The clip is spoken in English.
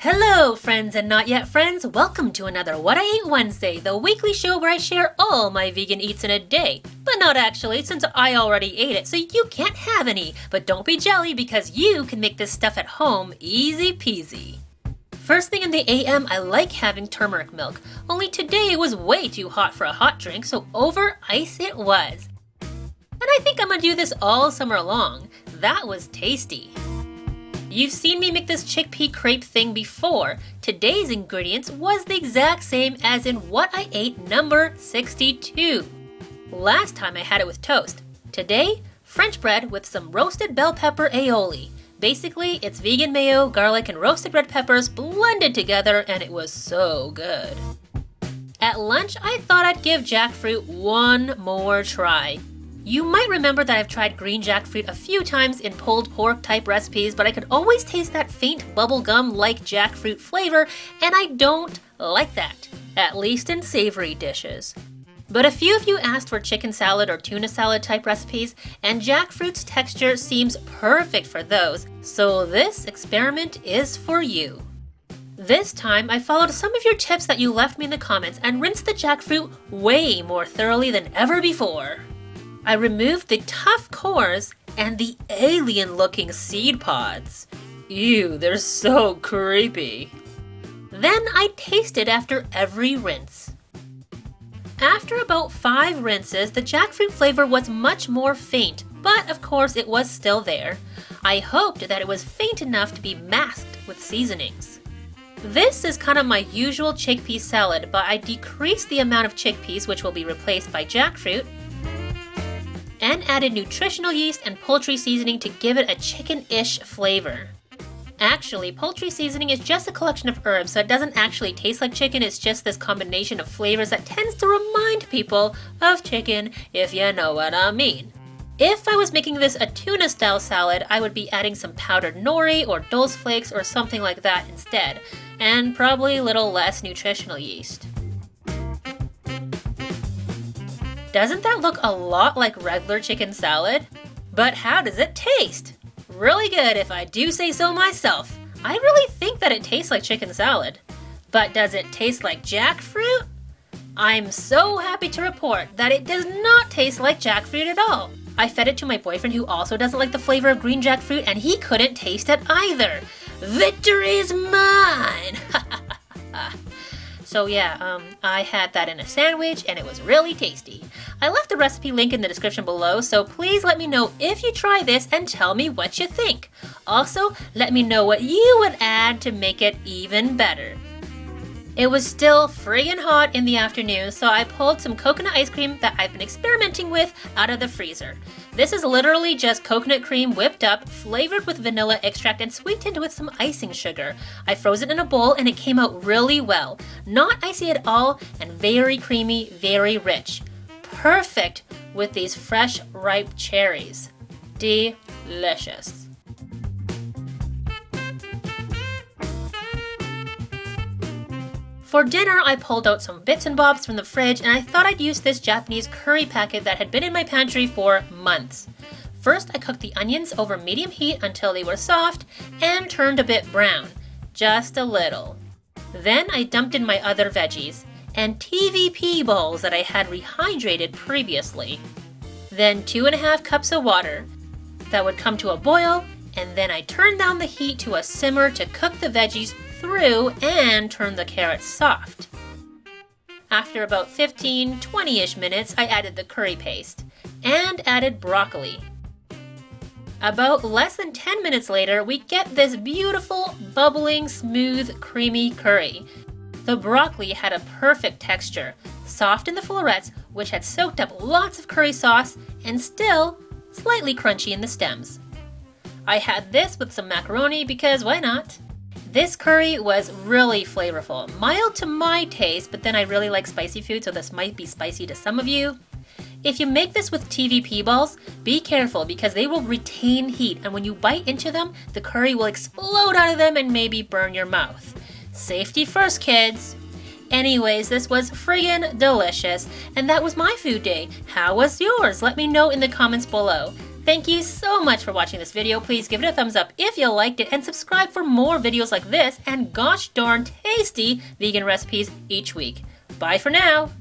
Hello, friends and not yet friends. Welcome to another What I Ate Wednesday, the weekly show where I share all my vegan eats in a day. But not actually, since I already ate it, so you can't have any. But don't be jelly because you can make this stuff at home easy peasy. First thing in the AM, I like having turmeric milk. Only today it was way too hot for a hot drink, so over ice it was. And I think I'm gonna do this all summer long. That was tasty. You've seen me make this chickpea crepe thing before. Today's ingredients was the exact same as in What I Ate number 62. Last time I had it with toast. Today, French bread with some roasted bell pepper aioli. Basically, it's vegan mayo, garlic, and roasted red peppers blended together, and it was so good. At lunch, I thought I'd give jackfruit one more try. You might remember that I've tried green jackfruit a few times in pulled pork type recipes, but I could always taste that faint bubblegum like jackfruit flavor, and I don't like that, at least in savory dishes. But a few of you asked for chicken salad or tuna salad type recipes, and jackfruit's texture seems perfect for those, so this experiment is for you. This time, I followed some of your tips that you left me in the comments and rinsed the jackfruit way more thoroughly than ever before. I removed the tough cores and the alien-looking seed pods. Ew, they're so creepy. Then I tasted after every rinse. After about 5 rinses, the jackfruit flavor was much more faint, but of course it was still there. I hoped that it was faint enough to be masked with seasonings. This is kind of my usual chickpea salad, but I decreased the amount of chickpeas, which will be replaced by jackfruit, and added nutritional yeast and poultry seasoning to give it a chicken-ish flavor. Actually, poultry seasoning is just a collection of herbs, so it doesn't actually taste like chicken. It's just this combination of flavors that tends to remind people of chicken, if you know what I mean. If I was making this a tuna-style salad, I would be adding some powdered nori or dulse flakes or something like that instead, and probably a little less nutritional yeast. Doesn't that look a lot like regular chicken salad? But how does it taste? Really good if I do say so myself. I really think that it tastes like chicken salad. But does it taste like jackfruit? I'm so happy to report that it does not taste like jackfruit at all. I fed it to my boyfriend who also doesn't like the flavor of green jackfruit and he couldn't taste it either. Victory is mine! So yeah, I had that in a sandwich and it was really tasty. I left the recipe link in the description below, so please let me know if you try this and tell me what you think. Also, let me know what you would add to make it even better. It was still friggin' hot in the afternoon, so I pulled some coconut ice cream that I've been experimenting with out of the freezer. This is literally just coconut cream whipped up, flavored with vanilla extract and sweetened with some icing sugar. I froze it in a bowl and it came out really well. Not icy at all and very creamy, very rich. Perfect with these fresh, ripe cherries. Delicious. For dinner, I pulled out some bits and bobs from the fridge and I thought I'd use this Japanese curry packet that had been in my pantry for months. First, I cooked the onions over medium heat until they were soft and turned a bit brown, just a little. Then I dumped in my other veggies and TVP balls that I had rehydrated previously. Then 2.5 cups of water. That would come to a boil, and then I turned down the heat to a simmer to cook the veggies through and turn the carrots soft. After about 15-20-ish minutes, I added the curry paste and added broccoli. About less than 10 minutes later, we get this beautiful, bubbling, smooth, creamy curry. The broccoli had a perfect texture, soft in the florets, which had soaked up lots of curry sauce, and still slightly crunchy in the stems. I had this with some macaroni because why not? This curry was really flavorful, mild to my taste, but then I really like spicy food, so this might be spicy to some of you. If you make this with TVP balls, be careful because they will retain heat, and when you bite into them, the curry will explode out of them and maybe burn your mouth. Safety first, kids. Anyways, this was friggin' delicious, and that was my food day. How was yours? Let me know in the comments below. Thank you so much for watching this video. Please give it a thumbs up if you liked it and subscribe for more videos like this and gosh darn tasty vegan recipes each week. Bye for now.